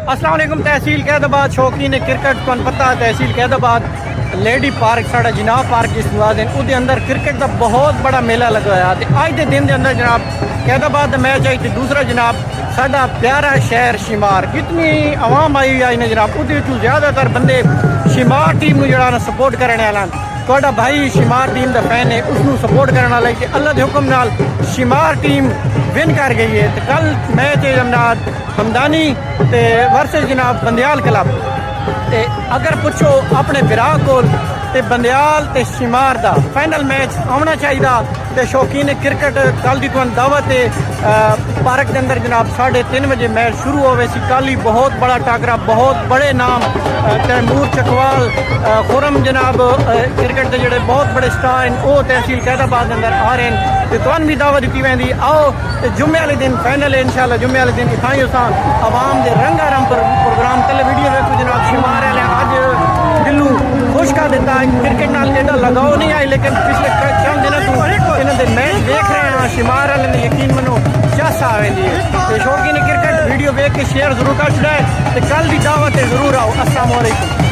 अस्सलाम वालेकुम। तहसील कैदाबाद शौकीन क्रिकेट को पता तहसील कैदाबाद लेडी पार्क साढ़ा जिनाब पार्क जिस दिन उसके अंदर क्रिकेट का बहुत बड़ा मेला लगा हुआ है। अज के दिन के अंदर जनाब कैदाबाद का मैच आई तो दूसरा जनाब साडा प्यारा शहर शिमार कितनी आवाम आई आई ने जनाब उसके ज़्यादातर बंदे शिमार टीम को जरा सपोर्ट करने वाला ਤੁਹਾਡਾ भाई शिमार टीम का फैन है उसको सपोर्ट करने वाला कि अल्लाह के हुक्म नाल शिमार टीम विन कर गई है। तो कल मैच है जनाब हमदानी ते वर्सेस जनाब बंदयाल क्लब। ते अगर पुछो अपने बिरा को बंदयाल ते शिमार का फाइनल मैच आना चाहिए तो शौकीन क्रिकेट कल की तुम दावत है पार्क के अंदर जनाब 3:30 बजे मैच शुरू होवे सी। कल ही बहुत बड़ा टाकरा बहुत बड़े नाम तैमूर चकवाल खुरम जनाब क्रिकेट के जोड़े बहुत बड़े स्टार हैं वो तहसील कैदाबाद के अंदर आ रहे हैं। तो तुम भी दावत दी वैंदी आओ जुम्मे वाले दिन फाइनल है इंशाल्लाह जुम्मे वाले दिन इतना ही आवाम के रंगारंग प्रोग्राम कल वीडियो देखो जनाब शिमार वाले अज दिलू खुश कर दिता क्रिकेट नाल एडा लगाओ नहीं आई लेकिन पिछले चंद दिनों तो इन्होंने मैच देख रहे हैं शिमार वाले ने यकीन मनो चस आ रही है। तो शौकीन क्रिकेट वीडियो देख के शेयर जरूर कर छुड़ा है। तो कल की दावत है जरूर आओ। अस्सलाम वालेकुम।